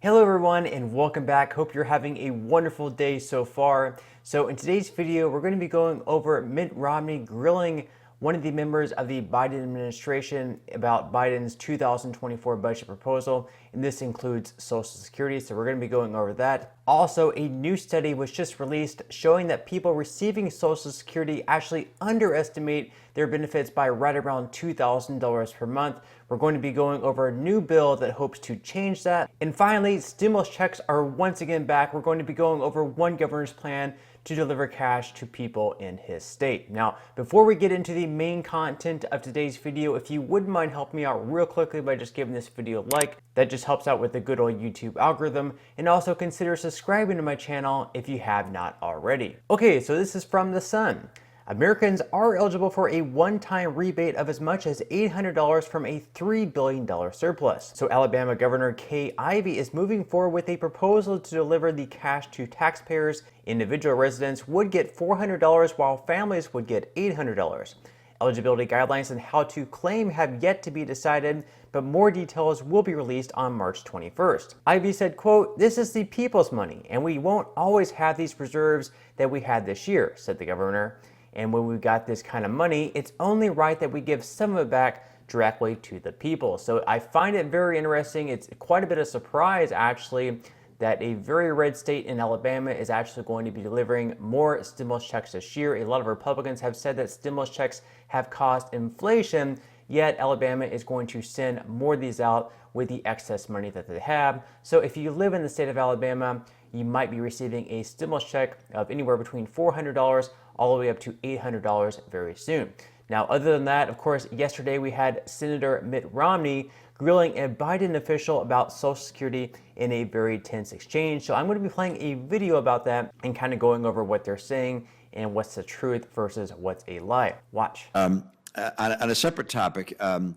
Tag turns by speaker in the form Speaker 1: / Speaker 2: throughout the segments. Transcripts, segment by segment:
Speaker 1: Hello everyone and welcome back. Hope you're having a wonderful day so far. So in today's video, we're going to be going over Mitt Romney grilling one of the members of the Biden administration about Biden's 2024 budget proposal, and this includes Social Security, so we're going to be going over that. Also, a new study was just released showing that people receiving Social Security actually underestimate their benefits by right around $2,000 per month. We're going to be going over a new bill that hopes to change that. And finally, stimulus checks are once again back. We're going to be going over one governor's plan to deliver cash to people in his state. Now, before we get into the main content of today's video, if you wouldn't mind helping me out real quickly by just giving this video a like, that just helps out with the good old YouTube algorithm, and also consider subscribing to my channel if you have not already. Okay, so this is from The Sun. Americans are eligible for a one-time rebate of as much as $800 from a $3 billion surplus. So Alabama Governor Kay Ivey is moving forward with a proposal to deliver the cash to taxpayers. Individual residents would get $400 while families would get $800. Eligibility guidelines and how to claim have yet to be decided, but more details will be released on March 21st. Ivey said, quote, "This is the people's money, and we won't always have these reserves that we had this year," said the governor. "And when we've got this kind of money, it's only right that we give some of it back directly to the people." So I find it very interesting. It's quite a bit of surprise, actually, that a very red state in Alabama is actually going to be delivering more stimulus checks this year. A lot of Republicans have said that stimulus checks have caused inflation, yet Alabama is going to send more of these out with the excess money that they have. So if you live in the state of Alabama, you might be receiving a stimulus check of anywhere between $400 all the way up to $800 very soon. Now, other than that, of course, yesterday we had Senator Mitt Romney grilling a Biden official about Social Security in a very tense exchange. So I'm going to be playing a video about that and kind of going over what they're saying and what's the truth versus what's a lie. Watch.
Speaker 2: On a separate topic, I'm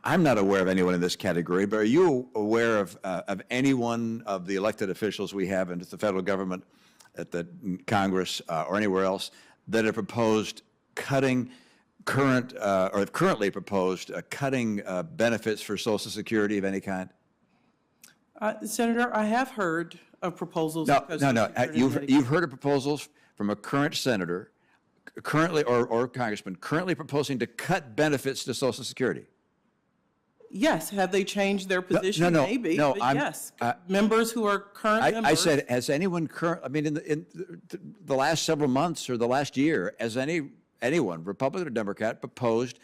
Speaker 2: not aware of anyone in this category, but are you aware of anyone of the elected officials we have in the federal government, at the Congress, or anywhere else that have proposed cutting or have currently proposed cutting benefits for Social Security of any kind?
Speaker 3: Senator, I have heard of proposals.
Speaker 2: No. You've heard of proposals from a current senator, currently or congressman, currently proposing to cut benefits to Social Security.
Speaker 3: Yes. Have they changed their position?
Speaker 2: No,
Speaker 3: Maybe.
Speaker 2: no,
Speaker 3: But yes. Members who are current members.
Speaker 2: I said, has anyone in the last several months or the last year, has anyone, Republican or Democrat, proposed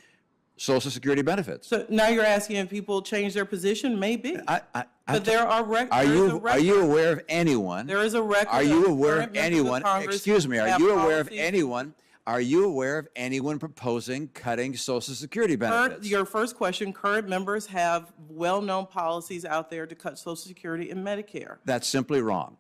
Speaker 2: Social Security benefits?
Speaker 3: So now you're asking if people change their position? Maybe. But there are records.
Speaker 2: Are you aware of anyone?
Speaker 3: There is a record.
Speaker 2: Are you aware of
Speaker 3: current members
Speaker 2: anyone?
Speaker 3: Congress
Speaker 2: Excuse me. Are
Speaker 3: have
Speaker 2: you aware of
Speaker 3: policies?
Speaker 2: anyone? Are you aware of anyone proposing cutting Social Security benefits?
Speaker 3: Your first question, current members have well-known policies out there to cut Social Security and Medicare.
Speaker 2: That's simply wrong.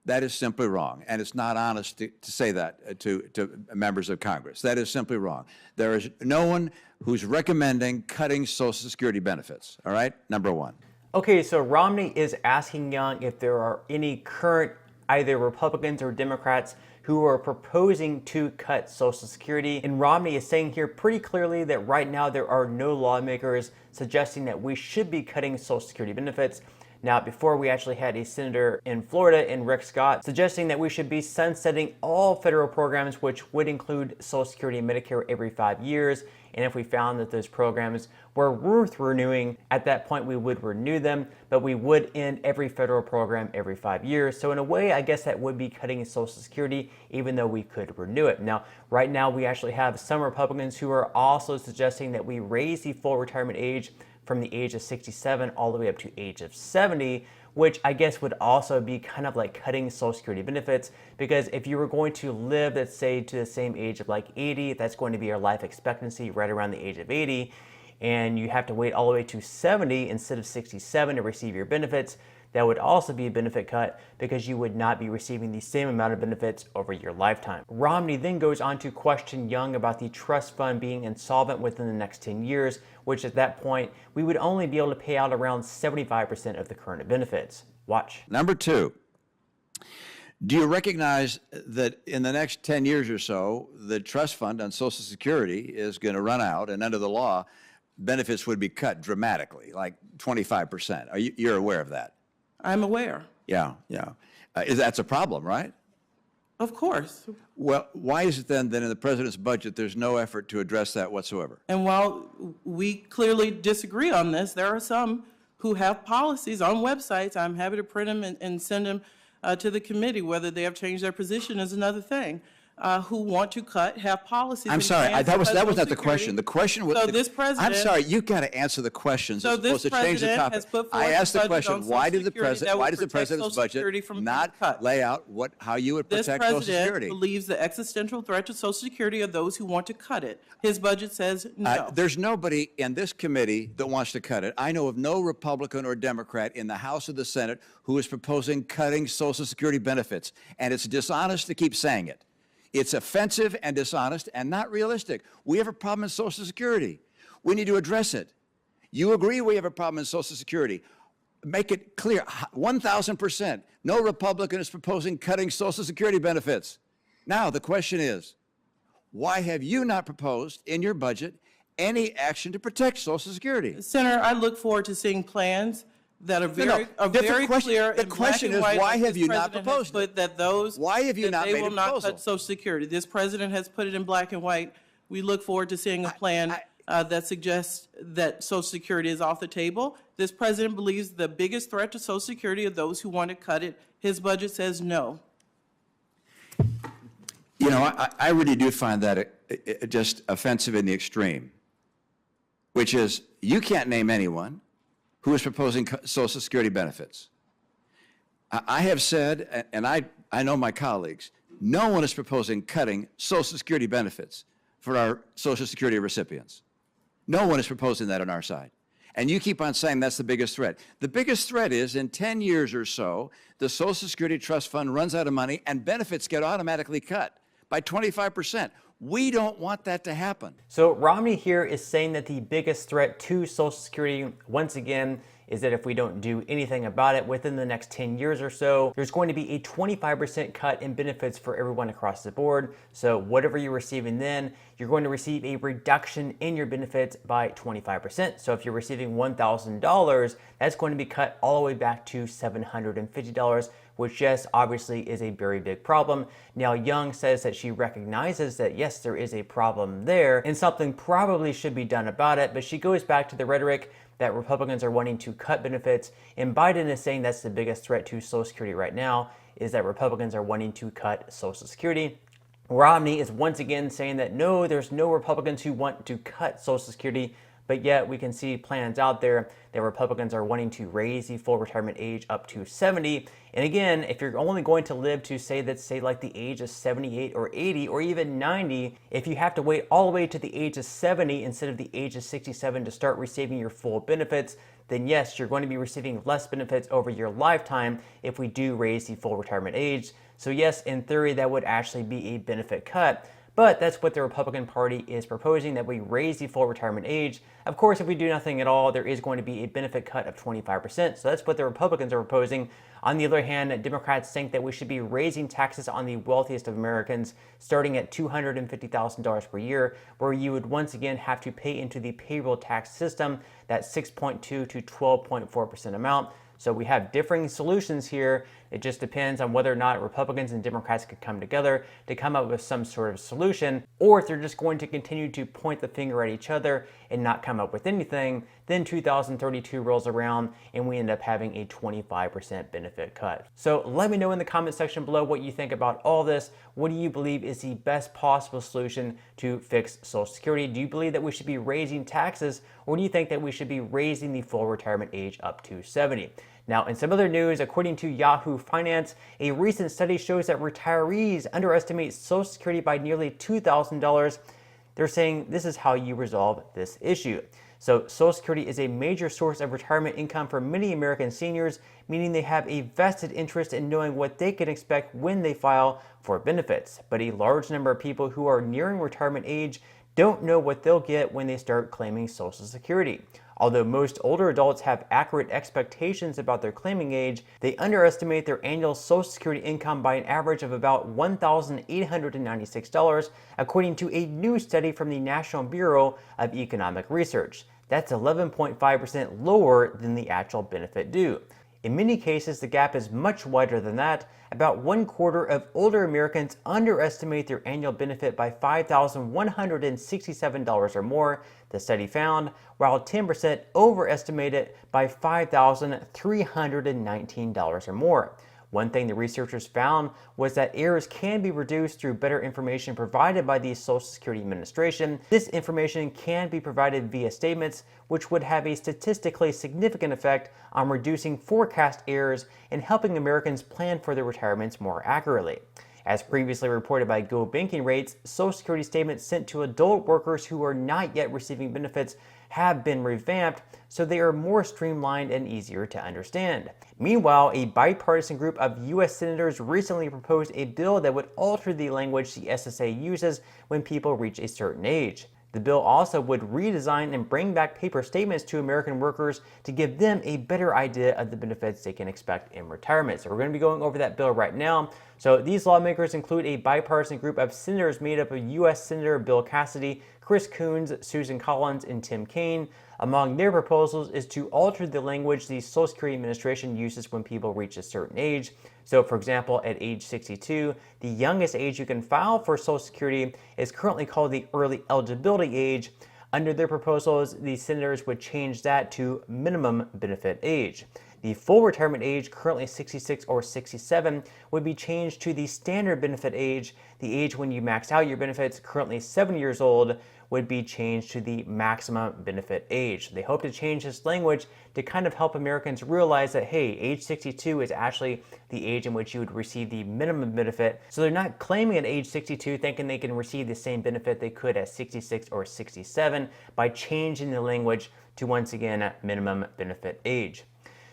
Speaker 2: That is simply wrong, and it's not honest to say that to members of Congress. That is simply wrong. There is no one who's recommending cutting Social Security benefits, all right? Number one.
Speaker 1: Okay, so Romney is asking Young if there are any current either Republicans or Democrats who are proposing to cut Social Security. And Romney is saying here pretty clearly that right now there are no lawmakers suggesting that we should be cutting Social Security benefits. Now, before we actually had a senator in Florida, in Rick Scott, suggesting that we should be sunsetting all federal programs, which would include Social Security and Medicare every 5 years. And if we found that those programs were worth renewing, at that point we would renew them, but we would end every federal program every 5 years. So in a way, I guess that would be cutting Social Security, even though we could renew it. Now, right now, we actually have some Republicans who are also suggesting that we raise the full retirement age from the age of 67 all the way up to age of 70, which I guess would also be kind of like cutting Social Security benefits, because if you were going to live, let's say, to the same age of like 80, that's going to be your life expectancy right around the age of 80, and you have to wait all the way to 70 instead of 67 to receive your benefits. That would also be a benefit cut because you would not be receiving the same amount of benefits over your lifetime. Romney then goes on to question Young about the trust fund being insolvent within the next 10 years, which at that point, we would only be able to pay out around 75% of the current benefits. Watch.
Speaker 2: Number two, do you recognize that in the next 10 years or so, the trust fund on Social Security is going to run out, and under the law, benefits would be cut dramatically, like 25%. You're aware of that?
Speaker 3: I'm aware.
Speaker 2: Yeah, yeah. That's a problem, right?
Speaker 3: Of course.
Speaker 2: Well, why is it then that in the president's budget there's no effort to address that whatsoever?
Speaker 3: And while we clearly disagree on this, there are some who have policies on websites. I'm happy to print them and send them to the committee. Whether they have changed their position is another thing. Who want to have policies.
Speaker 2: I'm sorry, that was not the question. The question was.
Speaker 3: So this president.
Speaker 2: I'm sorry, you've got to answer the questions
Speaker 3: So
Speaker 2: as opposed
Speaker 3: this
Speaker 2: to change the
Speaker 3: president
Speaker 2: topic.
Speaker 3: has put forth
Speaker 2: I asked the
Speaker 3: a budget
Speaker 2: question:
Speaker 3: on
Speaker 2: why
Speaker 3: Social
Speaker 2: did the
Speaker 3: Security that
Speaker 2: president?
Speaker 3: will
Speaker 2: Why does the
Speaker 3: protect
Speaker 2: president's
Speaker 3: Social
Speaker 2: budget
Speaker 3: Security from being
Speaker 2: not
Speaker 3: cut?
Speaker 2: lay out how you would
Speaker 3: This
Speaker 2: protect Social
Speaker 3: president
Speaker 2: Security?
Speaker 3: believes the existential threat to Social Security are those who want to cut it. His budget says no.
Speaker 2: There's nobody in this committee that wants to cut it. I know of no Republican or Democrat in the House or the Senate who is proposing cutting Social Security benefits, and it's dishonest to keep saying it. It's offensive and dishonest and not realistic. We have a problem in Social Security. We need to address it. You agree we have a problem in Social Security. Make it clear, 1,000%. No Republican is proposing cutting Social Security benefits. Now, the question is, why have you not proposed in your budget any action to protect Social Security?
Speaker 3: Senator, I look forward to seeing plans that are very clear
Speaker 2: The
Speaker 3: in black
Speaker 2: question
Speaker 3: and
Speaker 2: is,
Speaker 3: white.
Speaker 2: why
Speaker 3: like
Speaker 2: have
Speaker 3: this
Speaker 2: you not
Speaker 3: president has
Speaker 2: proposed
Speaker 3: put
Speaker 2: it?
Speaker 3: that those
Speaker 2: Why have you
Speaker 3: that
Speaker 2: not
Speaker 3: they
Speaker 2: made a
Speaker 3: will not
Speaker 2: proposal?
Speaker 3: cut Social Security. This president has put it in black and white. We look forward to seeing a plan that suggests that Social Security is off the table. This president believes the biggest threat to Social Security are those who want to cut it. His budget says no.
Speaker 2: You know, I really do find that just offensive in the extreme, which is you can't name anyone who is proposing Social Security benefits. I have said, and I know my colleagues, no one is proposing cutting Social Security benefits for our Social Security recipients. No one is proposing that on our side. And you keep on saying that's the biggest threat. The biggest threat is in 10 years or so, the Social Security Trust Fund runs out of money and benefits get automatically cut by 25%. We don't want that to happen.
Speaker 1: So Romney here is saying that the biggest threat to Social Security, once again, is that if we don't do anything about it within the next 10 years or so, there's going to be a 25% cut in benefits for everyone across the board. So whatever you're receiving then, you're going to receive a reduction in your benefits by 25%. So if you're receiving $1,000, that's going to be cut all the way back to $750, which, yes, obviously is a very big problem. Now, Young says that she recognizes that, yes, there is a problem there and something probably should be done about it, but she goes back to the rhetoric that Republicans are wanting to cut benefits, and Biden is saying that's the biggest threat to Social Security right now, is that Republicans are wanting to cut Social Security. Romney is once again saying that no, there's no Republicans who want to cut Social Security, but yet we can see plans out there that Republicans are wanting to raise the full retirement age up to 70. And again, if you're only going to live to say like the age of 78 or 80 or even 90, if you have to wait all the way to the age of 70 instead of the age of 67 to start receiving your full benefits, then yes, you're going to be receiving less benefits over your lifetime if we do raise the full retirement age. So yes, in theory, that would actually be a benefit cut. But that's what the Republican Party is proposing, that we raise the full retirement age. Of course, if we do nothing at all, there is going to be a benefit cut of 25%. So that's what the Republicans are proposing. On the other hand, Democrats think that we should be raising taxes on the wealthiest of Americans, starting at $250,000 per year, where you would once again have to pay into the payroll tax system, that 6.2 to 12.4% amount. So we have differing solutions here. It just depends on whether or not Republicans and Democrats could come together to come up with some sort of solution, or if they're just going to continue to point the finger at each other and not come up with anything. Then 2032 rolls around and we end up having a 25% benefit cut. So let me know in the comment section below what you think about all this. What do you believe is the best possible solution to fix Social Security? Do you believe that we should be raising taxes, or do you think that we should be raising the full retirement age up to 70? Now, in some other news, according to Yahoo Finance, a recent study shows that retirees underestimate Social Security by nearly $2,000. They're saying this is how you resolve this issue. So Social Security is a major source of retirement income for many American seniors, meaning they have a vested interest in knowing what they can expect when they file for benefits. But a large number of people who are nearing retirement age don't know what they'll get when they start claiming Social Security. Although most older adults have accurate expectations about their claiming age, they underestimate their annual Social Security income by an average of about $1,896, according to a new study from the National Bureau of Economic Research. That's 11.5% lower than the actual benefit due. In many cases, the gap is much wider than that. About 1/4 of older Americans underestimate their annual benefit by $5,167 or more, the study found, while 10% overestimate it by $5,319 or more. One thing the researchers found was that errors can be reduced through better information provided by the Social Security Administration. This information can be provided via statements, which would have a statistically significant effect on reducing forecast errors and helping Americans plan for their retirements more accurately. As previously reported by Go Banking Rates, Social Security statements sent to adult workers who are not yet receiving benefits have been revamped, so they are more streamlined and easier to understand. Meanwhile, a bipartisan group of U.S. senators recently proposed a bill that would alter the language the SSA uses when people reach a certain age. The bill also would redesign and bring back paper statements to American workers to give them a better idea of the benefits they can expect in retirement. So we're going to be going over that bill right now. So these lawmakers include a bipartisan group of senators made up of U.S. Senator Bill Cassidy, Chris Coons, Susan Collins, and Tim Kaine. Among their proposals is to alter the language the Social Security Administration uses when people reach a certain age. So, for example, at age 62, the youngest age you can file for Social Security is currently called the early eligibility age. Under their proposals, the senators would change that to minimum benefit age. The full retirement age, currently 66 or 67, would be changed to the standard benefit age. The age when you max out your benefits, currently 7 years old, would be changed to the maximum benefit age. They hope to change this language to kind of help Americans realize that, hey, age 62 is actually the age in which you would receive the minimum benefit. So they're not claiming at age 62 thinking they can receive the same benefit they could at 66 or 67 by changing the language to, once again, minimum benefit age.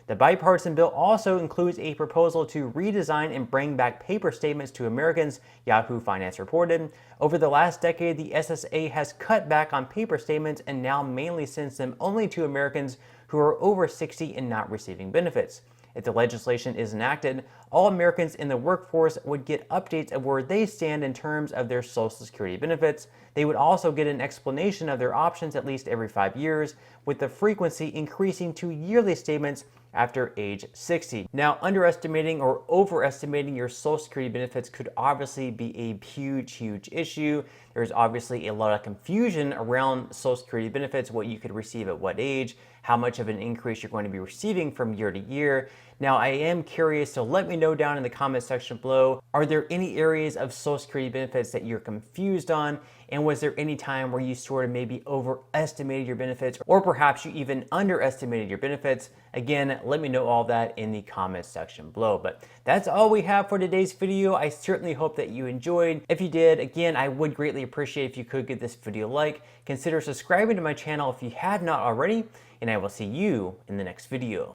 Speaker 1: The bipartisan bill also includes a proposal to redesign and bring back paper statements to Americans, Yahoo Finance reported. Over the last decade, the SSA has cut back on paper statements and now mainly sends them only to Americans who are over 60 and not receiving benefits. If the legislation is enacted, all Americans in the workforce would get updates of where they stand in terms of their Social Security benefits. They would also get an explanation of their options at least every 5 years, with the frequency increasing to yearly statements after age 60. Now, underestimating or overestimating your Social Security benefits could obviously be a huge issue. There's obviously a lot of confusion around Social Security benefits, what you could receive at what age, how much of an increase you're going to be receiving from year to year. Now, I am curious, so let me know down in the comment section below, are there any areas of Social Security benefits that you're confused on? And was there any time where you sort of maybe overestimated your benefits, or perhaps you even underestimated your benefits? Again, let me know all that in the comments section below. But that's all we have for today's video. I certainly hope that you enjoyed. If you did, again, I would greatly appreciate if you could give this video a like. Consider subscribing to my channel if you have not already, and I will see you in the next video.